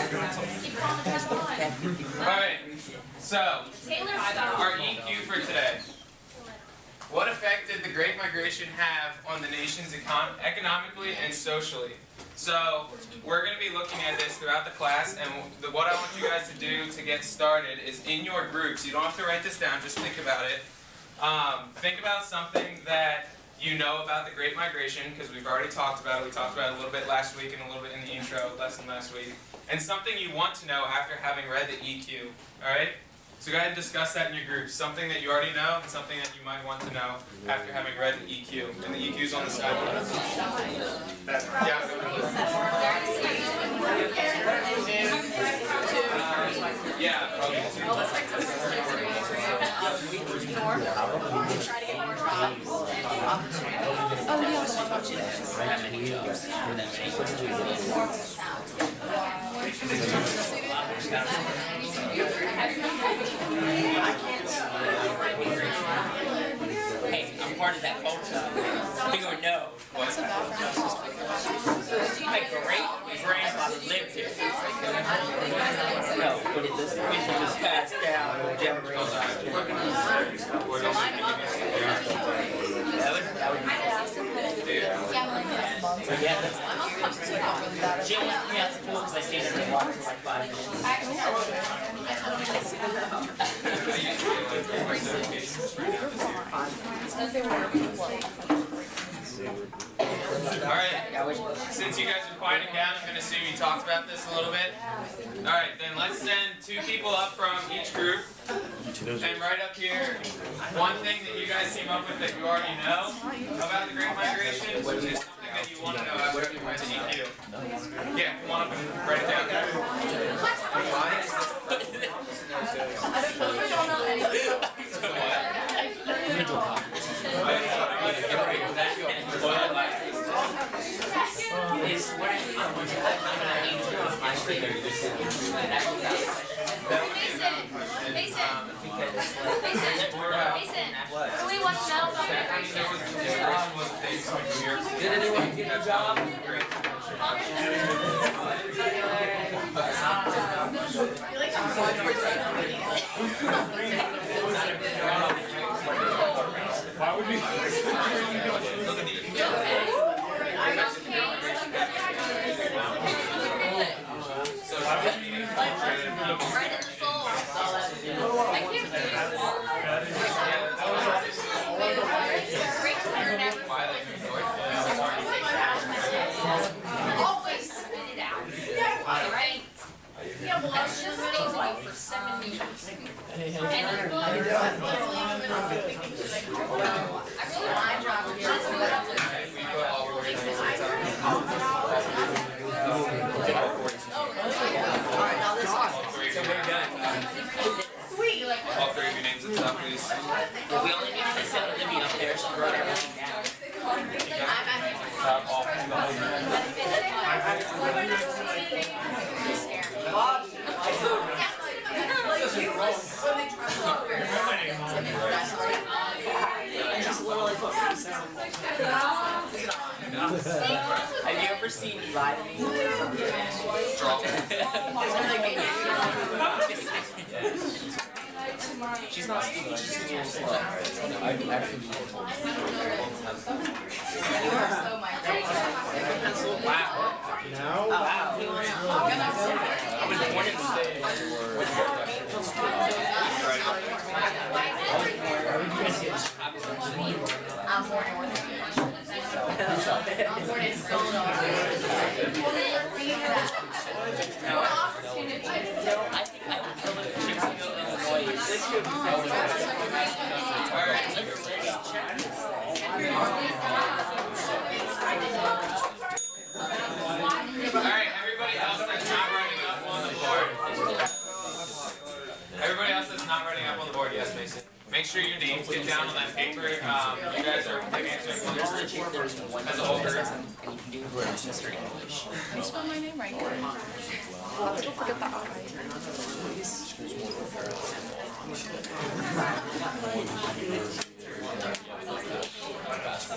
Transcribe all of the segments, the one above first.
Alright, so, our EQ for today. What effect did the Great Migration have on the nations economically and socially? So, we're going to be looking at this throughout the class, and what I want you guys to do to get started is in your groups. You don't have to write this down, just think about it. Think about something that you know about the Great Migration, because we've already talked about it. We talked about it a little bit last week and a little bit in the intro lesson last week. And something you want to know after having read the EQ. Alright? So go ahead and discuss that in your groups. Something that you already know and something that you might want to know after having read the EQ. And the EQ's on the side. Yeah. Yeah, probably. Try to get more jobs. Oh, yeah. Hey, I'm part of that culture. You would know. What's my great grandfather lived here. No, but this was passed down generations. That would be yeah, that's Jim was me out to school because I stayed in the water for like 5 minutes. Alright, since you guys are quieting down, I'm going to assume you talked about this a little bit. Alright, then let's send 2 people up from each group. And right up here, one thing that you guys came up with that you already know about the Great Migration is something that you want to know after you read the EQ. Yeah, come on up and write it down. Did anyone get a job? Why would we? Right in the soul. I can't do always spit it out. Right? Yeah, well, I was just thinking for 7 years. And I really mind dropping it. Sweet. All 3 of your names at the top, please. We only need to send Olivia up there. She wrote everything down. Have you ever seen live She's not stupid, she's just a little slow. I've actually been told. Wow. No? Wow. I was born in the States. I'm born in North I'm born in Solo. I think I would kill it. This could be Alright, everybody else that's not writing up on the board. Everybody else that's not writing up on the board, yes, Mason. Make sure your names get down on that paper. You guys are answering as a whole group. And you can do Mr. English. Can you spell my name right here? Don't forget the I.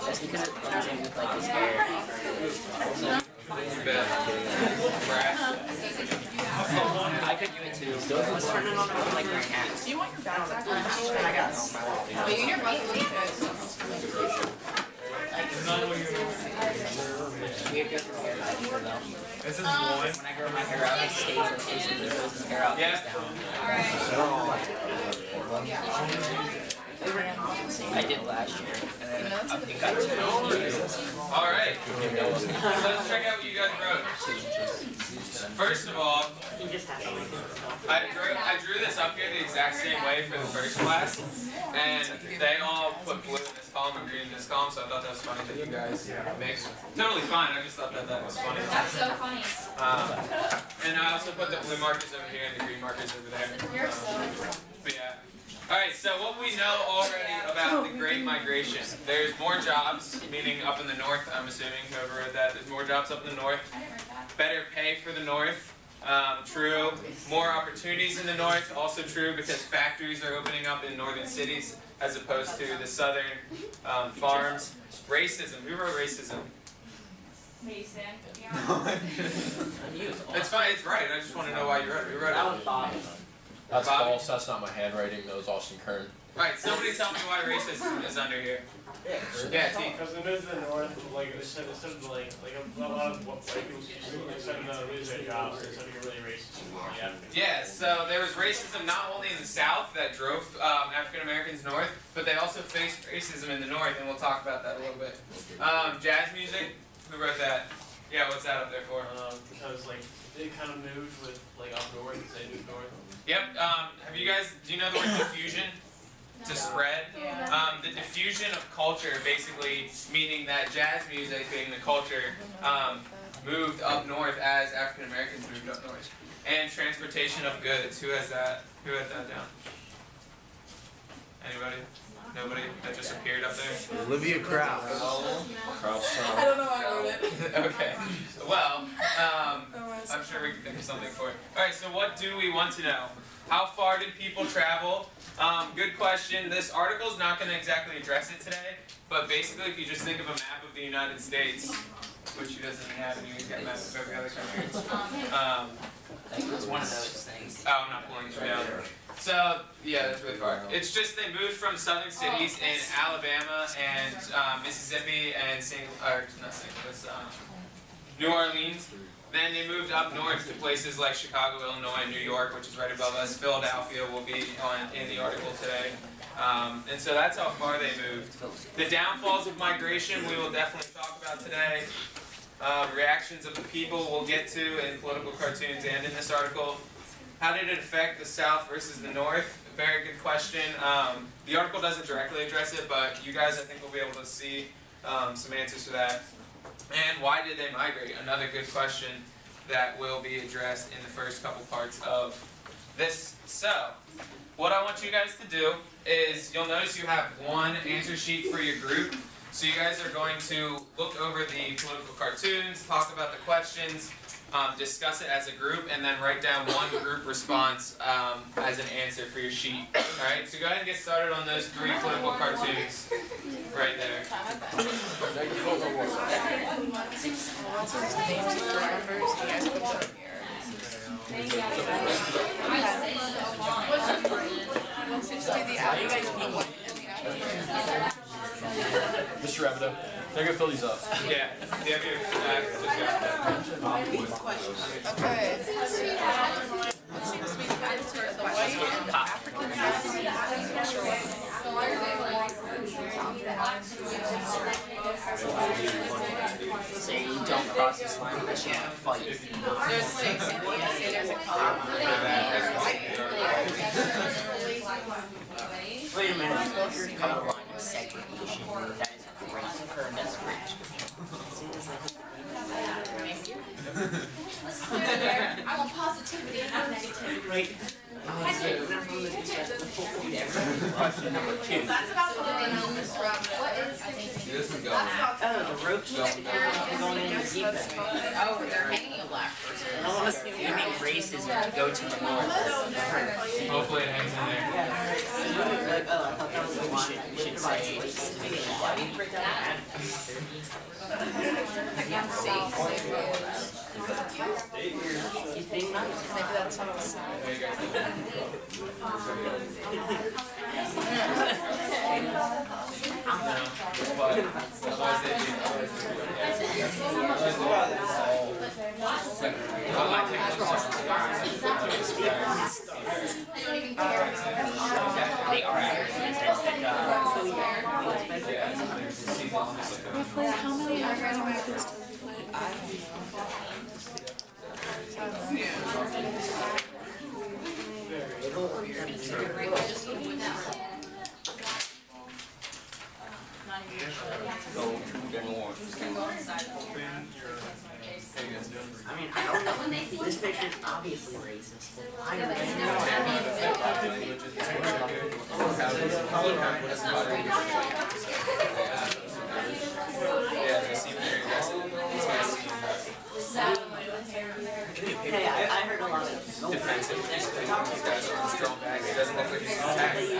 That's because it doesn't look like his hair. Brad. Let's turn it on like my hands. Do you want your backpack? I got it. But you're This is one. When I grow my hair out, it stays in place and it grows my hair out, Yeah. goes down. Alright. I did last year, and then I think I did. All right. So let's check out what you guys wrote. First of all, I drew this up here the exact same way for the first class, and they all put blue in this column and green in this column, so I thought that was funny that you guys mixed. Totally fine, I just thought that was funny. That's so funny. And I also put the blue markers over here and the green markers over there. You're so But yeah. Alright, so what we know already about the Great Migration. There's more jobs, meaning up in the north, I'm assuming, whoever wrote that. There's more jobs up in the north. Better pay for the north. True. More opportunities in the north. Also true because factories are opening up in northern cities as opposed to the southern farms. Racism. Who wrote racism? Mason. It's fine, it's right. I just want to know why you wrote it. Who wrote it? That's Bobby? false. That's not my handwriting. That was Austin Kern. Alright, somebody tell me why racism is under here. Yeah, T. Because when it was in the north, like instead of like a lot of what white people started to lose their jobs, they started to get really racist. Yeah, so there was racism not only in the South that drove African Americans north, but they also faced racism in the north, and we'll talk about that a little bit. Jazz music, who wrote that? Yeah, what's that up there for? Because like they kind of moved with like up north, they moved north. Yep. Have you guys? Do you know the word diffusion? To spread. The diffusion of culture, basically meaning that jazz music, being the culture, moved up north as African Americans moved up north. And transportation of goods. Who has that? Who had that down? Anybody? Nobody? That just appeared up there? Olivia Krauss. I don't know why I wrote it. Okay. Well, I'm sure we can think of something for it. Alright, so what do we want to know? How far did people travel? Good question. This article is not going to exactly address it today, but basically if you just think of a map of the United States, which you doesn't have, and you got maps of every other country. It's one of those things. Oh, I'm not pulling it down. So, yeah, that's really far. It's just they moved from southern cities in Alabama and Mississippi and New Orleans. Then they moved up north to places like Chicago, Illinois, New York, which is right above us. Philadelphia will be in the article today. And so that's how far they moved. The downfalls of migration we will definitely talk about today. Reactions of the people we'll get to in political cartoons and in this article. How did it affect the South versus the North? Very good question. The article doesn't directly address it, but you guys I think will be able to see some answers to that. And why did they migrate? Another good question that will be addressed in the first couple parts of this. So, what I want you guys to do is, you'll notice you have one answer sheet for your group. So you guys are going to look over the political cartoons, talk about the questions, discuss it as a group, and then write down one group response as an answer for your sheet. Alright, so go ahead and get started on those 3 political cartoons right there. Mr. Rabideau, they're gonna fill these up. Yeah. Do you have your Okay. What seems to be the answer of the white and African So you don't cross this line unless you have to fight. There's 6 in the essay, there's a color. Wait a minute, your color line is segregation. That is a great term, that's great. I want positivity, not negativity. Right. Question number 2. That's about the what is This is going. Oh, the ropes are going in the deep end. Oh, they're hanging a black person. I want to assume you mean racism to go to the north. Hopefully it hangs in there. Like, oh, I thought that was the one. We should say. I can't see. He's being nice. Maybe that's what it was. There you guys go. But otherwise they do. They are actually Wait, how many African Americans do we play? I don't go to the north. I mean, I don't know. This picture is obviously racist. I don't Hey, I heard a lot of Defensive. These guys are strong back. It doesn't look like he's attacking.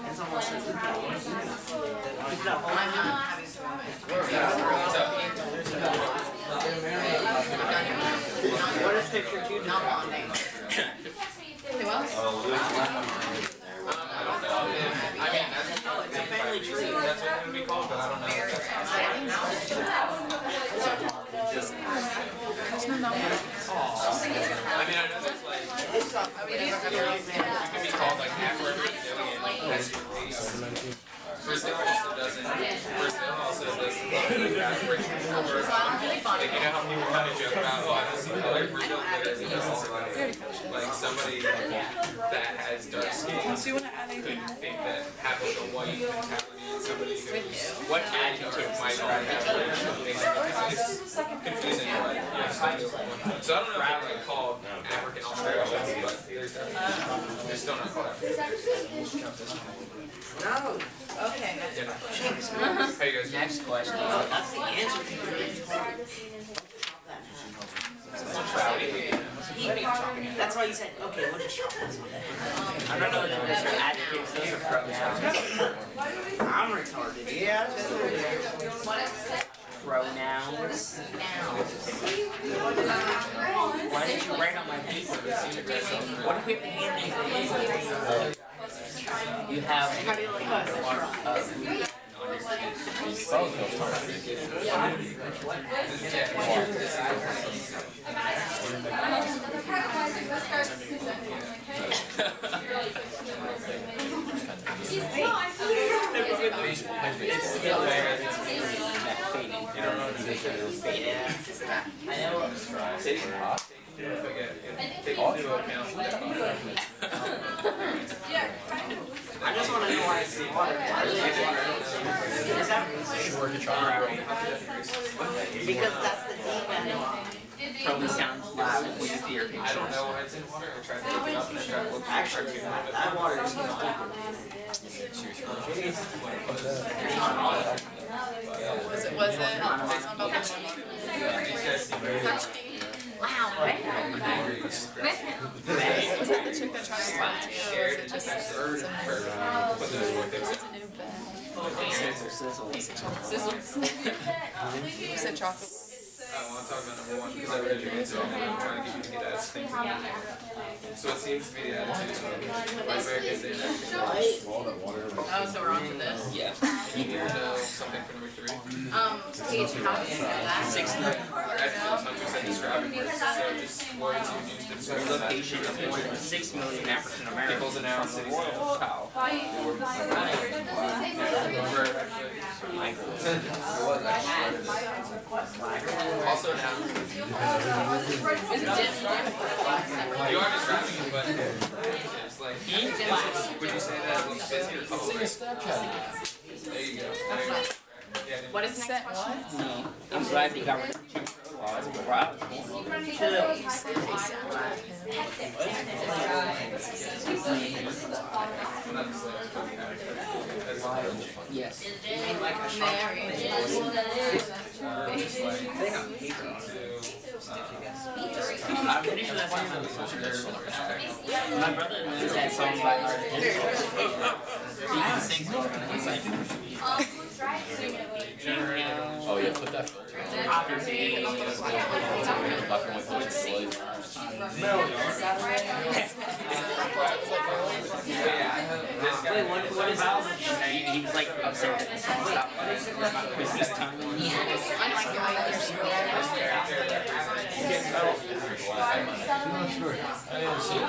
It's almost like what is picture 2 not bonding? Who else? I don't know. I mean, that's It's a family tree. that's what it would be called, but I don't know. I mean, I know there's like, you can be called like half-word Brazilian. That's your piece. Brazil also doesn't. Brazil also doesn't. Like, you know how people kind of joke about, oh, I don't see color. Brazil literally doesn't. Like somebody that has dark skin could think that have like a white mentality and somebody who's What adjective might not have like it's confusing. But yeah, so I don't know if they're like called African Australians, but they're still not called African. No. Okay. Yeah. How you guys? Next question. That's the answer. That's why you said, okay, we'll just shop this one. I don't know if those are adjectives, those are pronouns. I'm retarded. Yeah. Pronouns. Why didn't you write on my paper? What if we have to hand these in? You have. How do you like that? You don't know what to say. I know. Taking hot. Take into account. I just want to know why it's water. Is that because that's the deep end. Probably sounds loud when you see your picture. I don't know why it's in water. I tried to look it up and I tried to look Actually, that water is deep. Was it about the cheese? Wow. Was that the chick that tried to slap you, or was it just some sizzles? You said chocolate. I want to talk about number one because I read your answer and I'm trying to get you to get that thing. So it seems to be the attitude of white Americans and African Americans. Oh, so we're on to this? Yeah. You need to know something for number 3. Paige, how do you know that? 6 100% describing it. So just words you use to describe that. location of more than 6 million African Americans. People's a noun, cities a noun. Wow. Also now. You are describing it, but it's like would you say that he's busy or public? There you go. What is next question? No. I'm glad they got rid of Jim Crow laws before I was born. Yes. I'm pretty sure that's my brother knows that song by heart. Oh yeah, put that filter on. Nothing with those displays. Wait, what is that? He was like upset that the song stopped with his tongue. I didn't see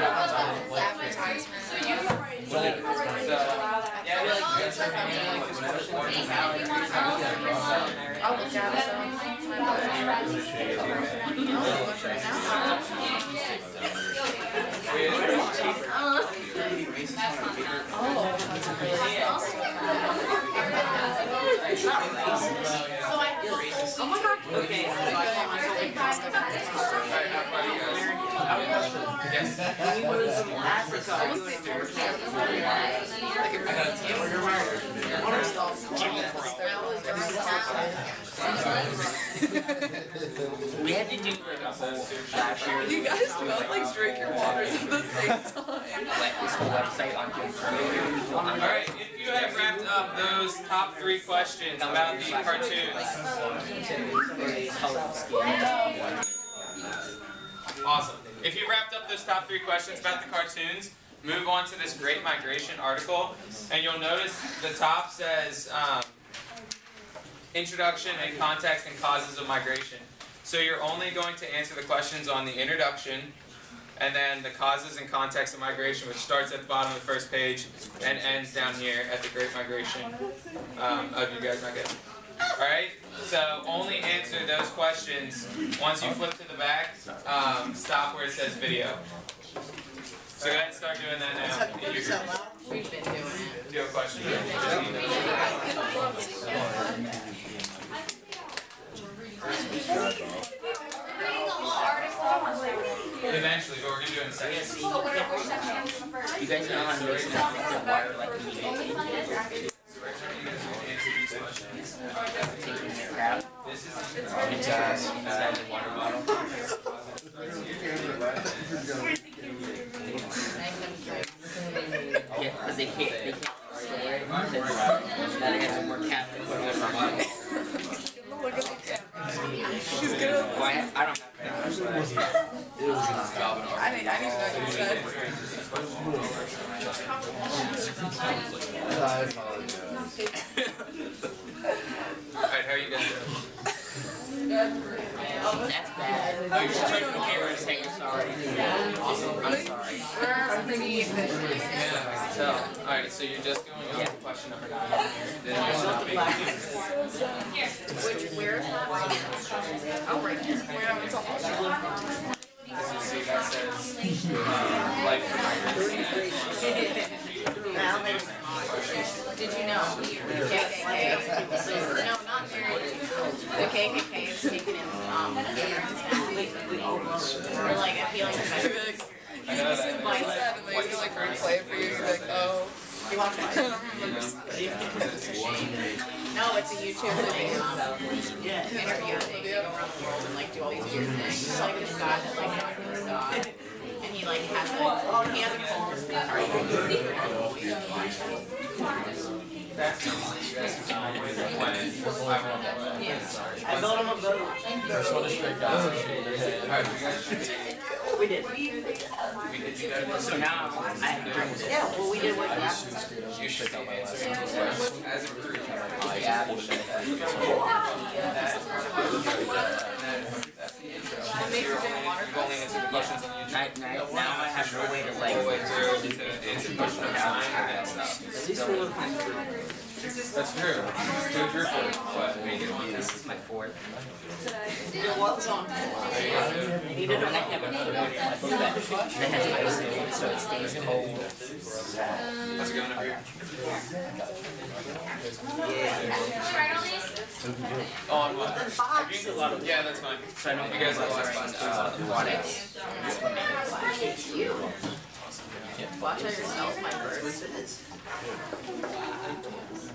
Oh my god. Okay. Yes. When you was in Africa, you we had to do like a whole last year. You guys both like drink your waters at the same time. This whole website on Alright, if you have wrapped up those top 3 questions about the cartoons. Awesome. If you wrapped up those top 3 questions about the cartoons, move on to this Great Migration article, and you'll notice the top says Introduction and Context and Causes of Migration. So you're only going to answer the questions on the introduction, and then the causes and context of migration, which starts at the bottom of the first page and ends down here at the Great Migration of you guys not getting. Alright? So only answer those questions. Once you flip to the back, stop where it says video. So go ahead and start doing that now. We've been doing it. Do you have a question? Eventually, but we're going to do it in seconds. You guys know how to make the water like immediately. Taking a crap. This is Inside the water bottle. Yeah, because they can't store it. Now they have some more cap to put on their bottle. Look at the cat. She's gonna. Why? I don't have that much, but I need to know what you said. Alright, how are you guys doing? that's bad. Oh, you're just turning the camera and saying you're sorry. Awesome. I'm sorry. We're pretty efficient. Yeah. So, alright, so you're just going over question number 9. Then you're not making Where is that? Oh, right here. Where it's all. As you see, that says life for migrants. Did you know the KKK? No, not very. The KKK is taking in we're like appealing to veterans. I know that. And they just like replay it for you. You're like, oh, you watch it? I don't remember. No, it's a YouTube interview. They go around the world and like do all these weird things. It's like this guy that like has this dog, and he like has a I built him a boat. First one to straight guys and shake their head. Alright, you guys should be. We did. So now I have to drink. Yeah, well, we did what you should be answering these questions as a group. Yeah. That's the intro. You've only answered the questions on YouTube. Now I have no way to All like. the way through to answer question number 9 and then stop. At least we look like That's true. Two of your 4, but this is my 4th. What's on? He did a neck of that has ice in it, so it stays cold. how's it going up here? Oh, on what? I drink a lot of. Yeah, that's fine. So I know You guys have a lot of fun. water. Watch out yourself, my bird.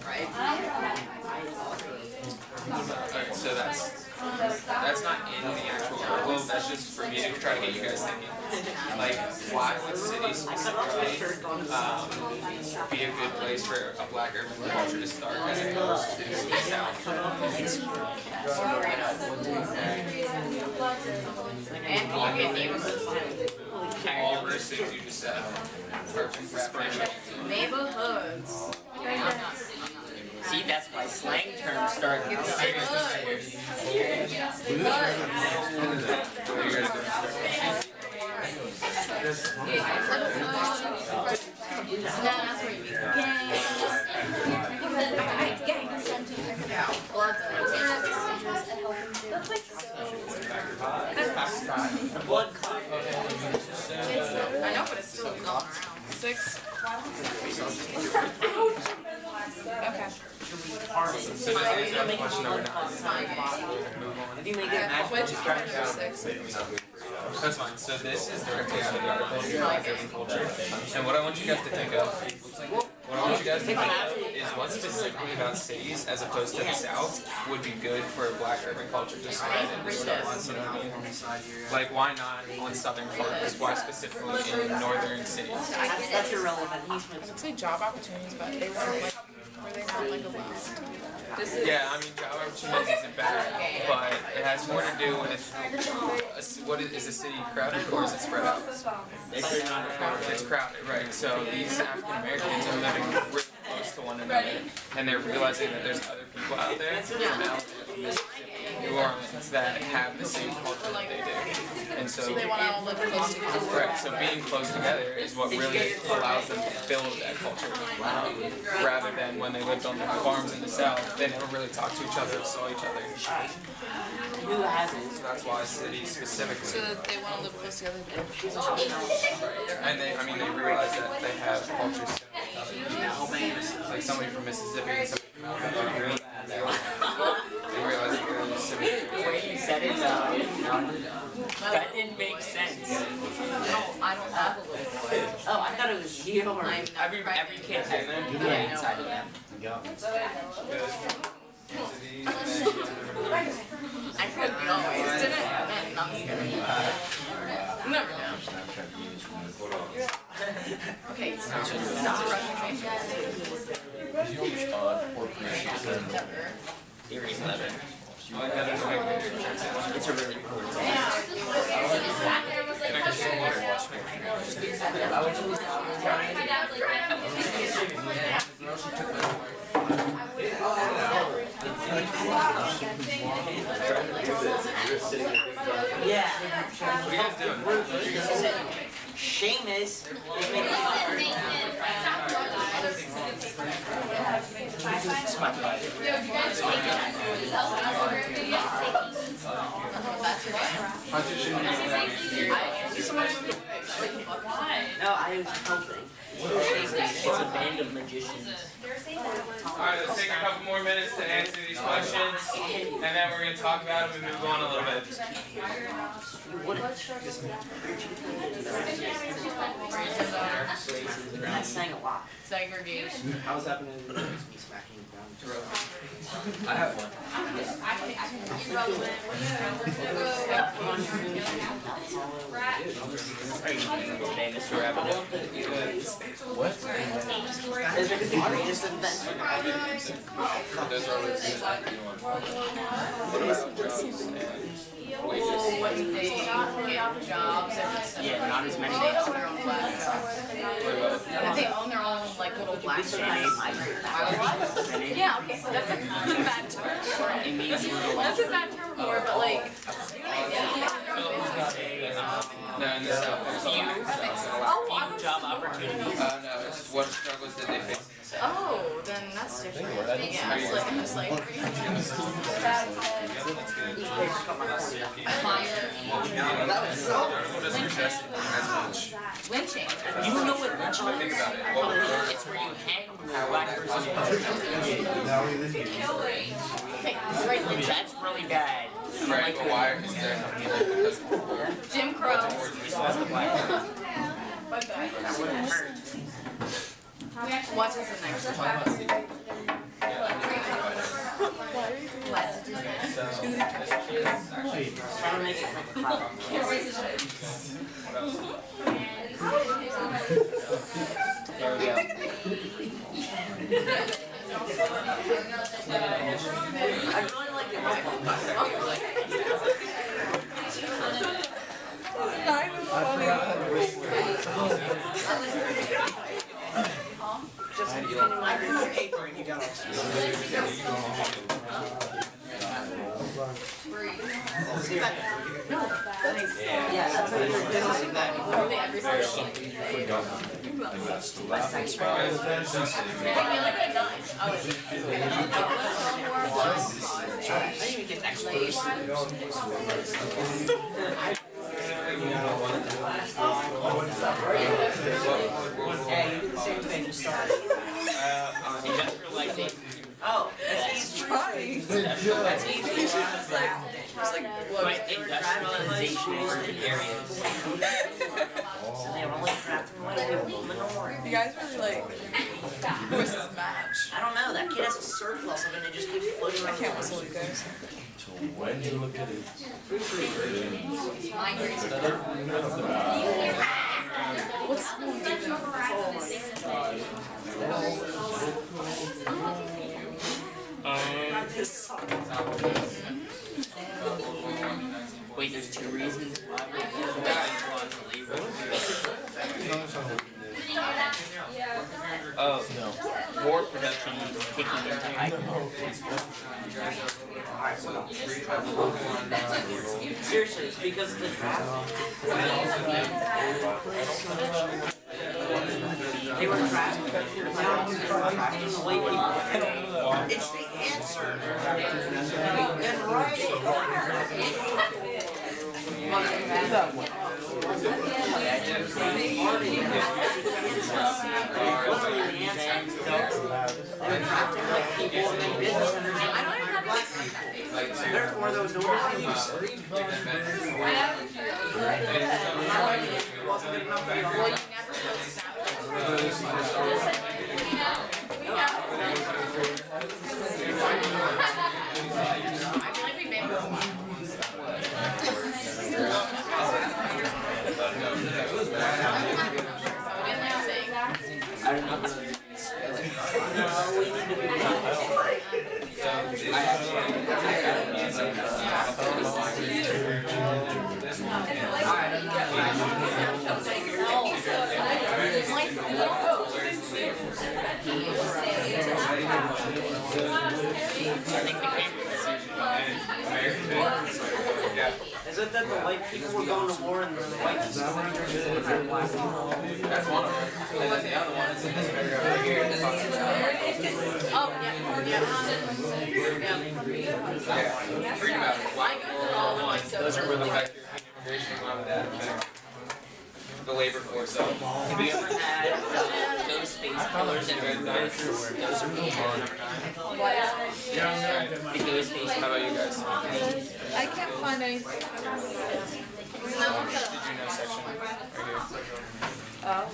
Right? Alright, so that's not in the actual article, well, that's just for me to try to get you guys thinking. Like, why would cities specifically be a good place for a black urban culture to start as opposed to the South? And you get neighborhoods too. All of those things you just said. Perfect. Neighborhoods. See, that's why slang terms start What are you guys blood clot. I know, but it's still going around. 6. Okay. So just answer that question number 9. If you make it match, Which just try it out. 6? That's fine. So this is directly out of the article, Black Urban Culture. And what I want you guys to think of, is what specifically about cities, as opposed to the South, would be good for a black urban culture to spread and sort of, you know what I mean? Like, why not on southern parts? Why specifically in northern cities? That's irrelevant. I'd say job opportunities, but they weren't like, were they not like allowed? Yeah, I mean, job opportunities isn't bad, but it has more to do with what is the city crowded or is it spread out? It's crowded, right? So these African Americans are living really close to one another, and they're realizing that there's other people out there from Alabama, from Mississippi, New Orleans that have the same culture that they do, and so They want to all live close together. right. So being close together is what really allows them to build that culture. Rather than when they lived on the farms in the South, they never really talked to each other, saw each other. Who hasn't? So that's why cities specifically. So that they want to live close together. And they, I mean, they realize that they have cultures similar. Like somebody from Mississippi and somebody from Alabama. They realize that they're similar. The way you said it, that didn't make sense. No, I don't have a little boy. Oh, I thought it was you or Every kid's in there. yeah, inside of them. I could be always did it, and nothing's gonna be You never know. Okay, so Did you respond or appreciate it? Series 11. It's It's a really important song. Yeah. What are you guys doing? Seamus is making No, I was helping. It's a band of magicians. Alright, let's take a couple more minutes to answer these questions, and then we're going to talk about them and move on a little bit. That sang a lot. segregation. How's happening? Smacking down. I have one. Famous for having What? Is it the greatest event? Those are what What about jobs and wages? Well, when they get jobs, it's Yeah, not as many. they own their own black jobs. If they own their own like little black shops. Yeah, okay, so that's a bad term for it. It means little. That's a bad term for it, but like, No, in the South, there's a lot. Few job opportunities. No, it's what struggles did they face? oh, then that's different. Yeah, it's like in the slavery. Doesn't suggest as much. Lynching. You don't know what lynching Think is? about it. What would you It's where you hang a black person. Okay, right, lynching. That's really bad. right, but why is there no people because of Jim Crow. That wouldn't hurt. What is the next one? Trying to make it like a problem. There we go. I really like it. Not even funny. Just I grew a paper and you got all yeah, that's what you're doing. I didn't even get next place. Yeah, you do the same thing, just start. Industrialization. Oh, that's easy. That's easy. Just like By industrialization in certain areas. So they have only crafted one of you guys really like voices match. I don't know, that kid has a surplus of it and it just keeps floating I around. can't whistle you guys. When you look at it. What's going deep in Wait, there's two reasons why we guys want to leave. Oh, no. War production kicking into high. Seriously, it's because of the draft. They were drafting the white people. It's the answer. And writing. They're drafting white people and then business owners and black people. Therefore, those no one Is it that the white people were going to war and the white people were black people? That's one of them. And then the other one is in this paragraph right here. Oh, yeah. Read about it. Why World War I. Those are really affect your immigration and why would that affect the labor force. Have you ever had those space colors and red dice? Those are cool. Those space. How about you guys? I can't find anything. Did you know section right here? Oh.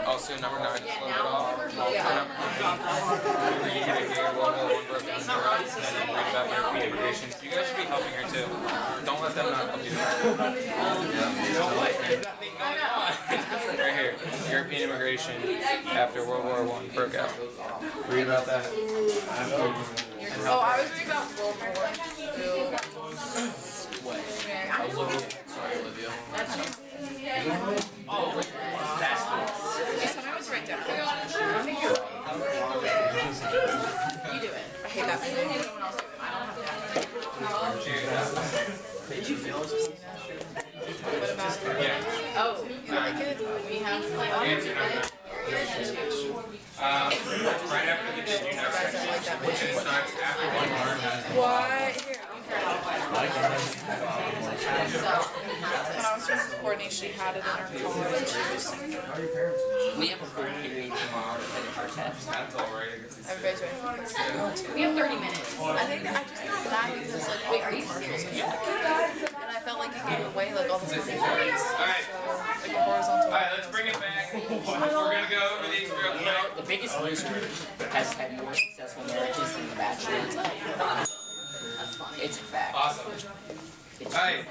Also number 9, just a little bit off. For number 9, read it here, one broke down here, and then read about European immigration. You guys should be helping her too. Don't let them not help you. Right here, European immigration after World War I broke out. Read about that. Oh, I was reading about World War II. Sorry, Olivia. This one I was right down. You do it. I hate that. Someone else do it. I don't have that. Did you feel it? What about? Yeah. Oh, you like it? We have like. Answer number. Right after the did you know section, which is not after one word. What? Here. When I was doing coordination, she had it in her college. We have a full period tomorrow to finish our test. That's alright. Everybody's ready. We have 30 minutes. I think I just got back because like, wait, are you serious? Yeah. And I felt like it gave away like all the different All points. right. Like a horizontal. All right, let's bring it back. We're gonna go over these real You quick. know, the biggest loser has had more successful marriages than the Bachelor. That's funny. It's a fact. Awesome. All right.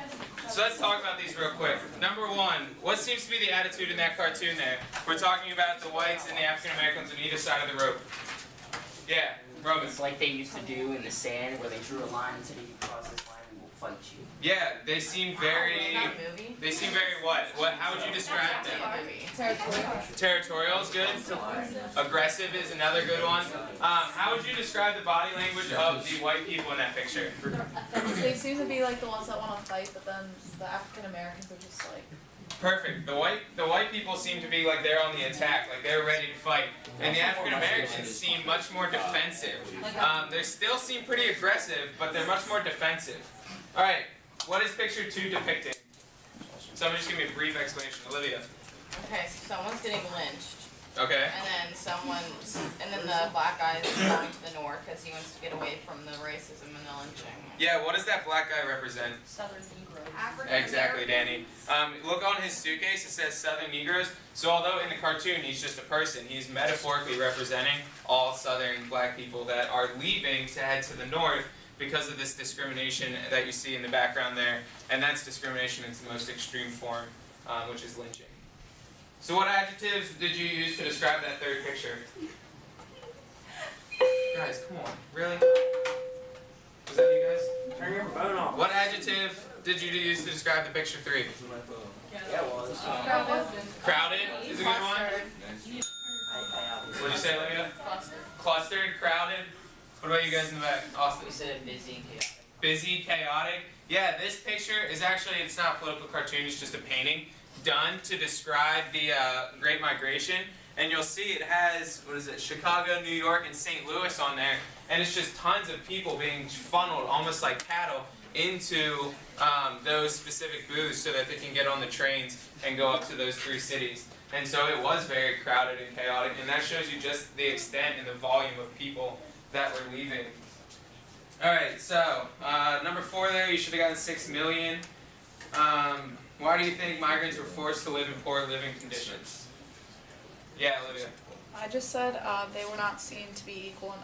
So let's talk about these real quick. Number one, what seems to be the attitude in that cartoon there? We're talking about the whites and the African Americans on either side of the rope. Yeah, Roman. It's like they used to do in the sand where they drew a line and said if you cross this line we will fight you. Yeah, they seem very. That movie? They seem very what? What? How would you describe them? Territorial. Territorial is good. Aggressive is another good one. How would you describe the body language of the white people in that picture? They seem to be like the ones that want to fight, but then the African Americans are just like. Perfect. The white people seem to be like they're on the attack, like they're ready to fight, and the African Americans seem much more defensive. They still seem pretty aggressive, but they're much more defensive. All right. What is picture 2 depicting? Somebody just give me a brief explanation. Olivia. Okay, so someone's getting lynched, Okay. and then the black guy is going to the north because he wants to get away from the racism and the lynching. Yeah. What does that black guy represent? Southern Negro. Exactly, Danny. Look on his suitcase, it says Southern Negroes. So although in the cartoon he's just a person, he's metaphorically representing all Southern black people that are leaving to head to the north because of this discrimination that you see in the background there. And that's discrimination in its most extreme form, which is lynching. So what adjectives did you use to describe that third picture? Guys, come on. Really? Was that you guys? Turn your phone off. What adjective did you use to describe the picture 3? Yeah, well, it's Crowded is a good one. What did you say, Olivia? Clustered, crowded. What about you guys in the back? Austin? We said busy and chaotic. Busy, chaotic. Yeah, this picture is actually, it's not a political cartoon, it's just a painting done to describe the Great Migration. And you'll see it has, what is it, Chicago, New York, and St. Louis on there. And it's just tons of people being funneled, almost like cattle, into those specific booths so that they can get on the trains and go up to those 3 cities. And so it was very crowded and chaotic, and that shows you just the extent and the volume of people that were leaving. Alright, so number 4 there, you should have gotten 6 million. Why do you think migrants were forced to live in poor living conditions? Yeah, Olivia. I just said they were not seen to be equal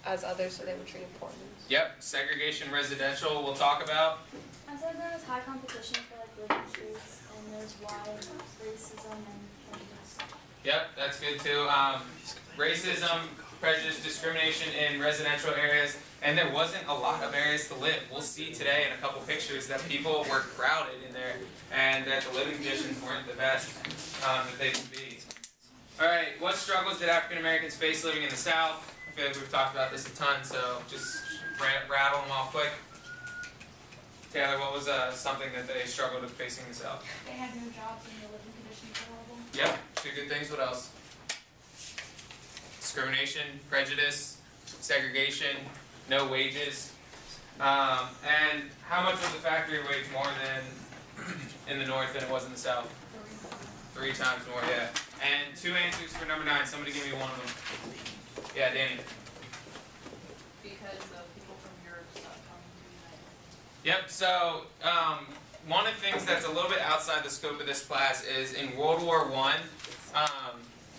as others, so they were treated poorly. Yep, segregation residential we'll talk about. I said there was high competition for like living space, and there's wide racism and prejudice. Yep, that's good too. Racism, prejudice, discrimination in residential areas, and there wasn't a lot of areas to live. We'll see today in a couple pictures that people were crowded in there, and that the living conditions weren't the best that they could be. Alright, what struggles did African Americans face living in the South? I feel like we've talked about this a ton, so just rattle them off quick. Taylor, what was something that they struggled with facing in the South? They had no jobs and the living conditions were horrible. Yep, 2 good things. What else? Discrimination, prejudice, segregation, no wages. And how much was the factory wage more than in the North than it was in the South? 3 times more, yeah. And 2 answers for number 9. Somebody give me one of them. Yeah, Danny. Because the people from Europe stopped coming to the United. Yep, so one of the things that's a little bit outside the scope of this class is in World War I,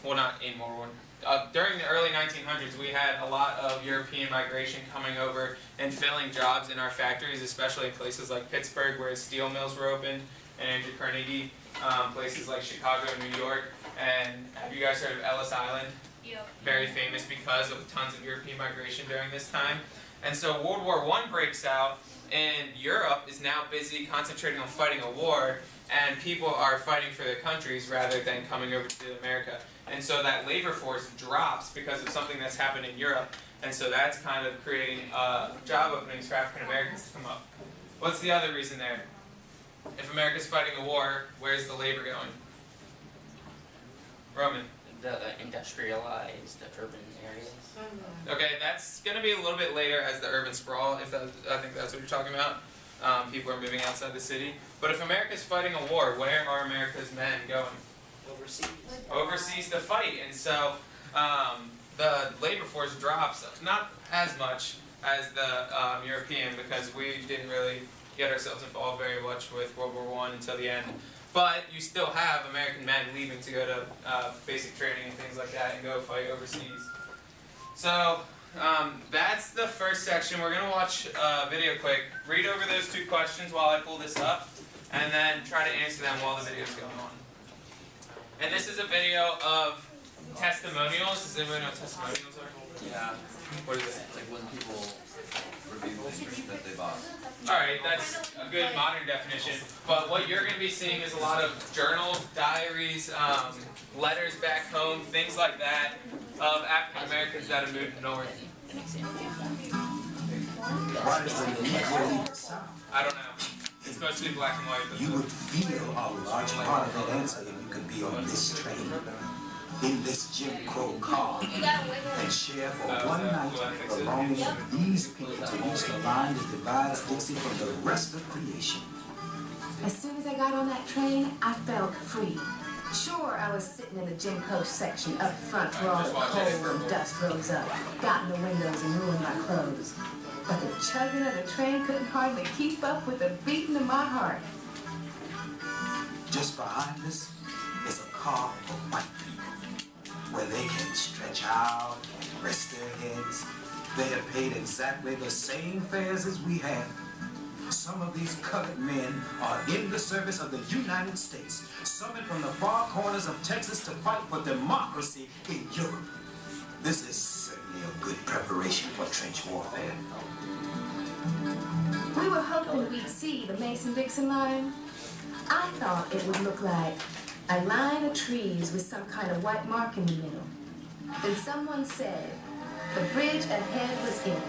well not in World War I, during the early 1900s we had a lot of European migration coming over and filling jobs in our factories, especially in places like Pittsburgh where steel mills were opened, and Andrew Carnegie, places like Chicago, New York, and have you guys heard of Ellis Island? Yep. Very famous because of tons of European migration during this time. And so World War I breaks out, and Europe is now busy concentrating on fighting a war, and people are fighting for their countries rather than coming over to America. And so that labor force drops because of something that's happened in Europe, and so that's kind of creating job openings for African Americans to come up. What's the other reason there? If America's fighting a war, where's the labor going? Roman. The industrialized urban areas. Okay, that's going to be a little bit later as the urban sprawl, if that, I think that's what you're talking about. People are moving outside the city. But if America's fighting a war, where are America's men going? overseas. Overseas to fight. And so the labor force drops, not as much as the European, because we didn't really get ourselves involved very much with World War I until the end. But you still have American men leaving to go to basic training and things like that and go fight overseas. So that's the first section. We're going to watch a video quick. Read over those 2 questions while I pull this up, and then try to answer them while the video is going on. And this is a video of testimonials. Does anyone know what testimonials are? Yeah. What is it? Like when people review things that they bought. Alright, that's a good modern definition. But what you're going to be seeing is a lot of journals, diaries, letters back home, things like that, of African Americans that have moved north. I don't know. It's mostly black and white. You would feel a large part of that answer if you could be on this train, in this Jim Crow car, and share for one night belonging to these people to reach the line that divides Dixie from the rest of creation. As soon as I got on that train, I felt free. Sure, I was sitting in the Jim Crow section up front where all the coal and dust rose up, got in the windows and ruined my clothes. But the chugging of the train couldn't hardly keep up with the beating of my heart. Just behind us is a car for white people, where they can stretch out and rest their heads. They have paid exactly the same fares as we have. Some of these colored men are in the service of the United States, summoned from the far corners of Texas to fight for democracy in Europe. This is certainly a good preparation for trench warfare. We were hoping we'd see the Mason-Dixon line. I thought it would look like a line of trees with some kind of white mark in the middle. Then someone said the bridge ahead was it.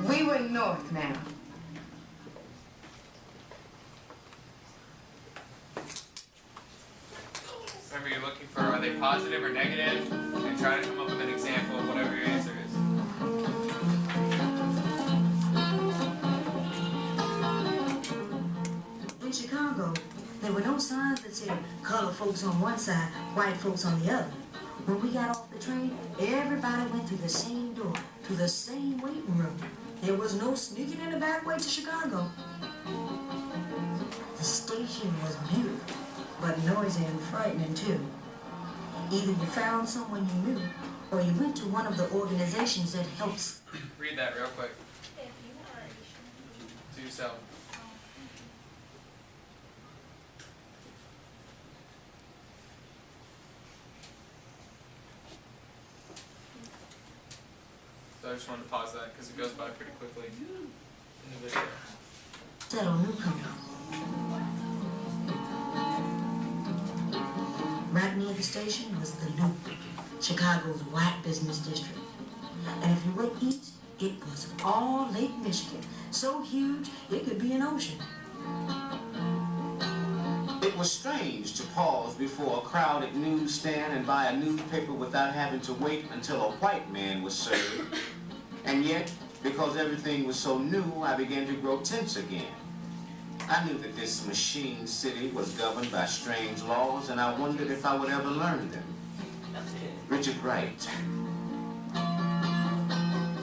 We were north now. Remember, you're looking for are they positive or negative, and try to come up with an example of whatever your answer is. In Chicago, there were no signs that said colored folks on one side, white folks on the other. When we got off the train, everybody went through the same door, to the same waiting room. There was no sneaking in the back way to Chicago. The station was beautiful, but noisy and frightening too. Either you found someone you knew, or you went to one of the organizations that helps. Read that real quick. To yourself. So I just wanted to pause that because it goes by pretty quickly in the video. Settle newcomers. Right near the station was the Loop, Chicago's white business district. And if you went east, it was all Lake Michigan, so huge it could be an ocean. It was strange to pause before a crowded newsstand and buy a newspaper without having to wait until a white man was served. And yet, because everything was so new, I began to grow tense again. I knew that this machine city was governed by strange laws, and I wondered if I would ever learn them. Richard Wright.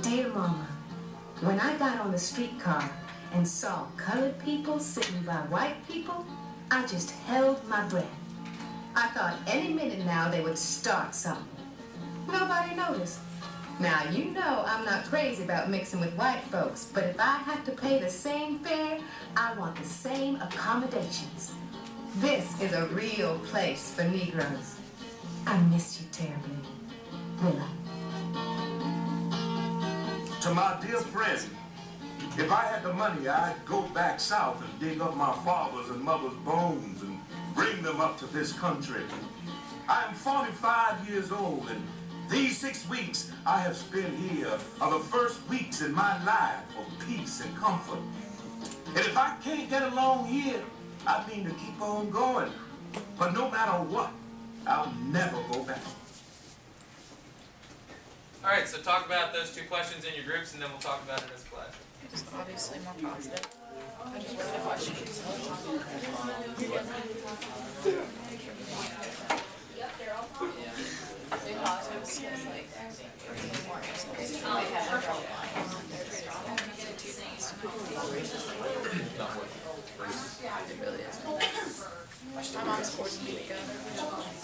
Dear Mama, when I got on the streetcar and saw colored people sitting by white people, I just held my breath. I thought any minute now they would start something. Nobody noticed. Now, you know I'm not crazy about mixing with white folks, but if I have to pay the same fare, I want the same accommodations. This is a real place for Negroes. I miss you terribly. Willa. To my dear friend, if I had the money, I'd go back south and dig up my father's and mother's bones and bring them up to this country. I am 45 years old, and these 6 weeks I have spent here are the first weeks in my life of peace and comfort. And if I can't get along here, I mean to keep on going. But no matter what, I'll never go back. All right, so talk about those 2 questions in your groups, and then we'll talk about it as a class. Just obviously more positive. I just read the questions. Be positive is like more answers. They have no lines. They're strong. 2 things.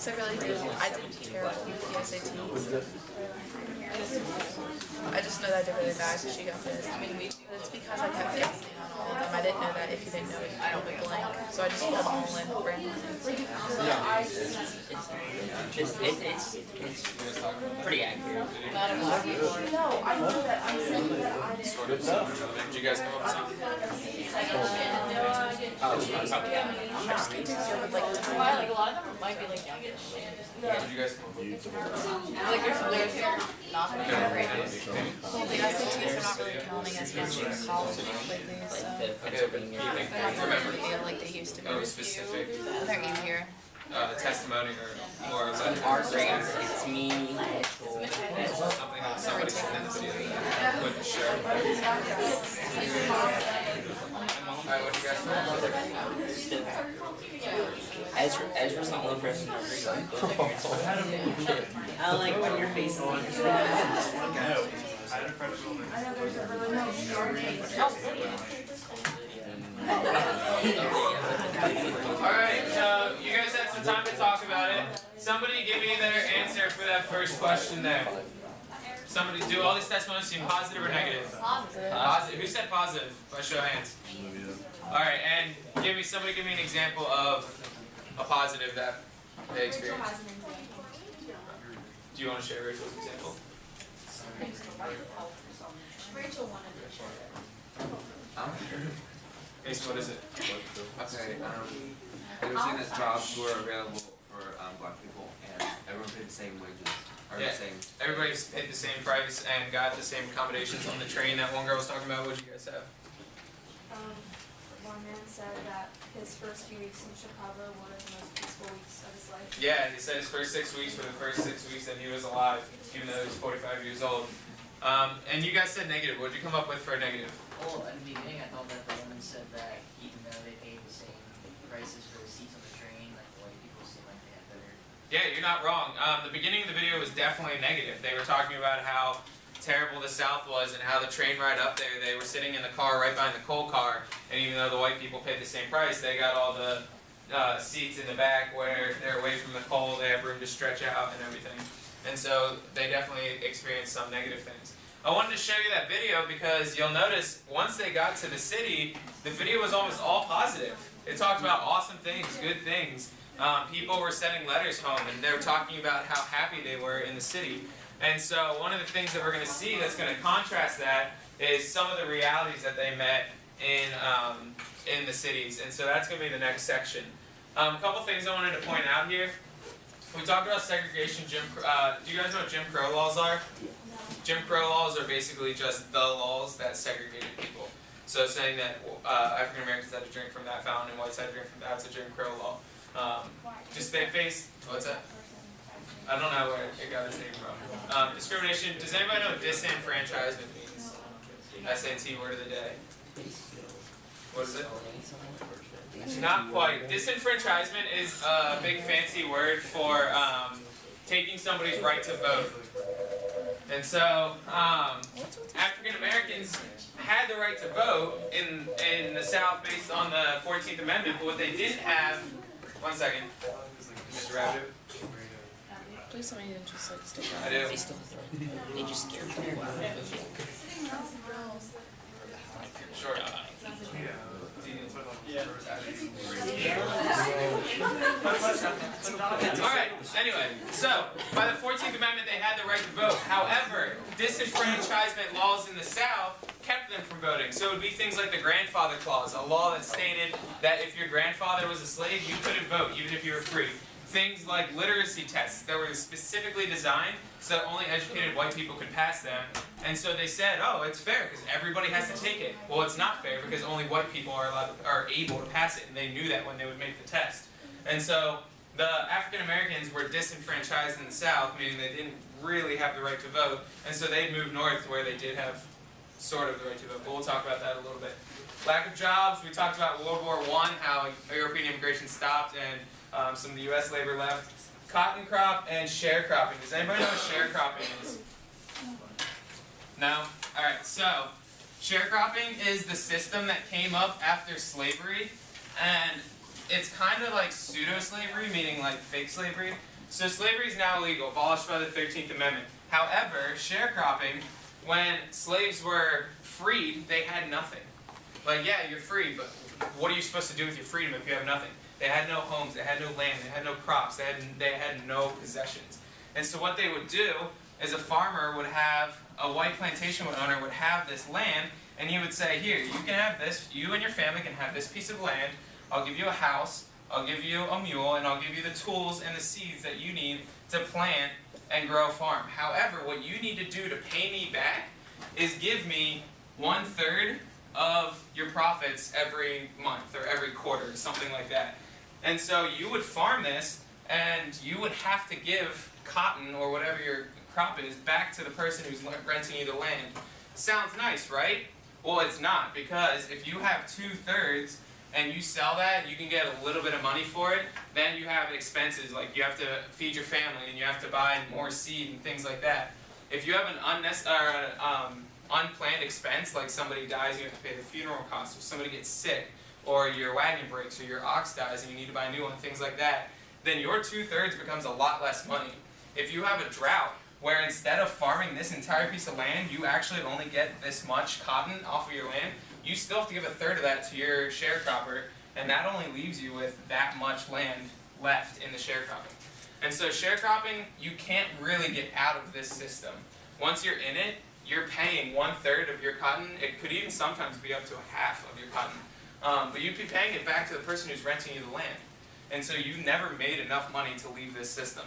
'Cause I really did. I did terrible with the SATs. I just know that I did really bad because she got pissed. I mean, it's because I kept failing on all of them. I didn't know that if you didn't know it, you could go blank. So I just filled them all in randomly. It's pretty accurate. No, I know that. I'm saying that I didn't. Sort of. Did you guys come up with something? I just need to deal with like time. Like a lot of them might be like young. What did you guys come up with? Like there's not that great. Well, the SATs are not really counting as much in college lately, so Okay, but you think, they're not remember, really feel like they used to be. oh, specific They're easier. testimony or more of that? Our grades, it's me, Mitchell. Something that somebody said in the video that I wouldn't share. Alright, what do you guys think? Ezra's not one person to agree. I like when your face is on your Alright, so you guys had some time to talk about it. Somebody give me their answer for that first question there. Somebody, do all these testimonies seem positive or negative? Positive. Positive. Who said positive? By show of hands. Alright, and somebody give me an example of a positive that they experienced. Do you want to share Rachel's example? Rachel wanted to share it. Mason, what is it? Okay, they were saying that jobs were available for black people and everyone paid the same wages. Or Yeah, the same. everybody's paid the same price and got the same accommodations on the train that one girl was talking about. What did you guys have? One man said that his first few weeks in Chicago were the most peaceful weeks of his life. Yeah, he said his first 6 weeks were the first 6 weeks that he was alive, even though he was 45 years old. And you guys said negative. What did you come up with for a negative? Well, in the beginning, I thought that the woman said that even though they paid the same prices for the seats on the train, like the white people seem like they had better. Yeah, you're not wrong. The beginning of the video was definitely negative. They were talking about how terrible the South was and how the train ride up there, they were sitting in the car right behind the coal car, and even though the white people paid the same price, they got all the seats in the back where they're away from the coal, they have room to stretch out and everything. And so they definitely experienced some negative things. I wanted to show you that video because you'll notice once they got to the city, the video was almost all positive. It talked about awesome things, good things. People were sending letters home and they were talking about how happy they were in the city. And so one of the things that we're going to see that's going to contrast that is some of the realities that they met in the cities. And so that's going to be the next section. A couple things I wanted to point out here. We talked about segregation. Do you guys know what Jim Crow laws are? Jim Crow laws are basically just the laws that segregated people. So saying that African Americans had to drink from that fountain and whites had to drink from that's a Jim Crow law. Just they face, what's that? I don't know where it got its name from. Discrimination, does anybody know what disenfranchisement means? SAT word of the day. What is it? Not quite. Disenfranchisement is a big fancy word for taking somebody's right to vote. And so, African Americans had the right to vote in the South based on the 14th Amendment, but what they didn't have, one second, Mr. Rabbit. Please tell me you didn't just like stick I out. do. They just scared me. Sure. Alright, anyway, so by the 14th Amendment they had the right to vote. However, disenfranchisement laws in the South kept them from voting. So it would be things like the grandfather clause, a law that stated that if your grandfather was a slave, you couldn't vote, even if you were free. Things like literacy tests that were specifically designed so that only educated white people could pass them. And so they said, oh, it's fair because everybody has to take it. Well, it's not fair because only white people are able to pass it, and they knew that when they would make the test. And so the African Americans were disenfranchised in the South, meaning they didn't really have the right to vote, and so they moved north where they did have sort of the right to vote. But we'll talk about that a little bit. Lack of jobs, we talked about World War I, how European immigration stopped and some of the U.S. labor left. Cotton crop and sharecropping. Does anybody know what sharecropping is? No? Alright, so sharecropping is the system that came up after slavery, and it's kind of like pseudo-slavery, meaning like fake slavery. So slavery is now illegal, abolished by the 13th Amendment. However, sharecropping, when slaves were freed, they had nothing. Like, yeah, you're free, but what are you supposed to do with your freedom if you have nothing? They had no homes, they had no land, they had no crops, they had no possessions. And so what they would do is a farmer would have, a white plantation owner would have this land, and he would say, here, you can have this, you and your family can have this piece of land, I'll give you a house, I'll give you a mule, and I'll give you the tools and the seeds that you need to plant and grow a farm. However, what you need to do to pay me back is give me 1/3 of your profits every month or every quarter, something like that. And so you would farm this, and you would have to give cotton or whatever your crop is back to the person who's renting you the land. Sounds nice, right? Well, it's not, because if you have 2/3 and you sell that, you can get a little bit of money for it, then you have expenses, like you have to feed your family and you have to buy more seed and things like that. If you have an unplanned expense, like somebody dies, you have to pay the funeral costs, or somebody gets sick, or your wagon breaks, or your ox dies and you need to buy a new one, things like that, then your 2/3 becomes a lot less money. If you have a drought, where instead of farming this entire piece of land, you actually only get this much cotton off of your land, you still have to give 1/3 of that to your sharecropper, and that only leaves you with that much land left in the sharecropping. And so sharecropping, you can't really get out of this system. Once you're in it, you're paying 1/3 of your cotton. It could even sometimes be up to 1/2 of your cotton. But you'd be paying it back to the person who's renting you the land. And so you never made enough money to leave this system.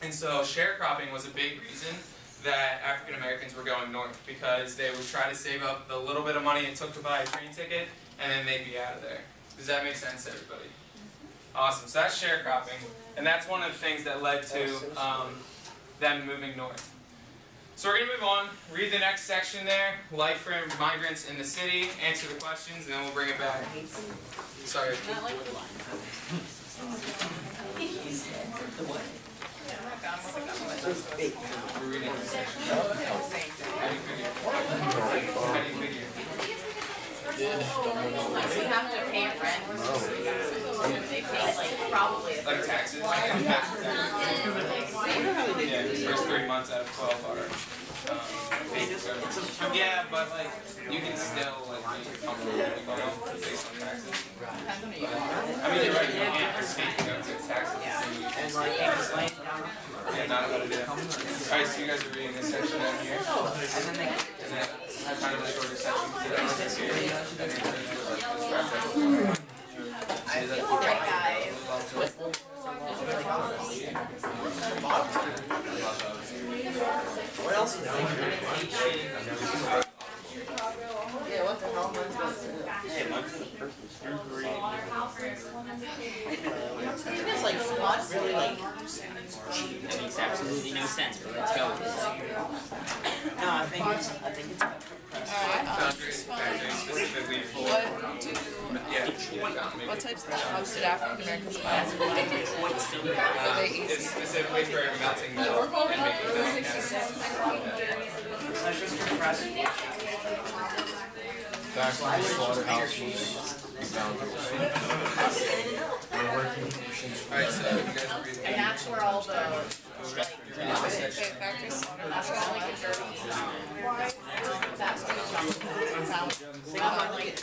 And so sharecropping was a big reason that African Americans were going north, because they would try to save up the little bit of money it took to buy a train ticket, and then they'd be out of there. Does that make sense to everybody? Awesome. So that's sharecropping, and that's one of the things that led to them moving north. So we're going to move on, read the next section there, life for migrants in the city, answer the questions, and then we'll bring it back. Sorry. We're reading this section. How do you figure? We have to pay rent. They pay like probably like taxes? Yeah, the first 3 months out of 12 are yeah, but like you can still like be comfortable based on taxes. I mean, you're right. You can't escape taxes. And like explain yeah, not about it. Alright, so you guys are reading this section down here. and then they Kind of a shorter section today. Alright guys. what else is there? Yeah, what the hell am I supposed to do? Hey, mine's the person's It's like not really like That makes absolutely no sense, but let's go with this. No, I think it's Specifically for What types of jobs did African Americans buy? Are they easy? it's specifically for melting metal and making melting Factories, slaughterhouses, Alright, so you guys are reading. and that's where all the Factories, that's where all like the dirty that's the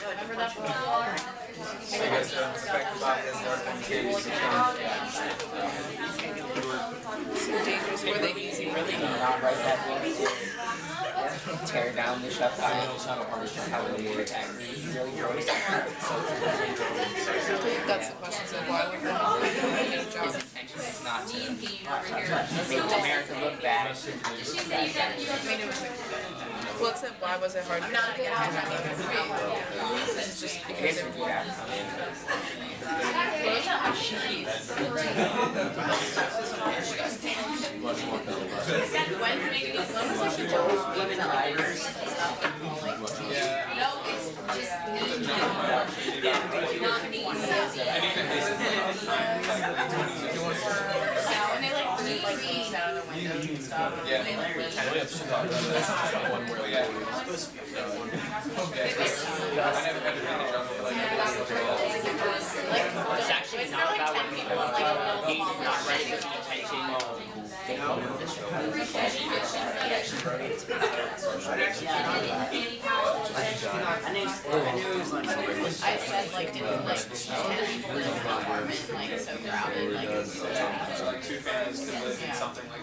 remember that before? So you guys are affected by this dangerous. Were they easy? Really? Not write that book. Tear down the shut eye. How to do it. Really gross. That's the question. So why would they need a job? His intention is not to make America look bad. Well, it said why was it hard for them to get money? It's just because they were poor. And they like leave things out of their windows and stuff. Yeah. They like leave. It's actually not about when people are like, he's not writing his intention I said like, did like 10 people in the apartment, like so crowded, like. So like two families could live in something like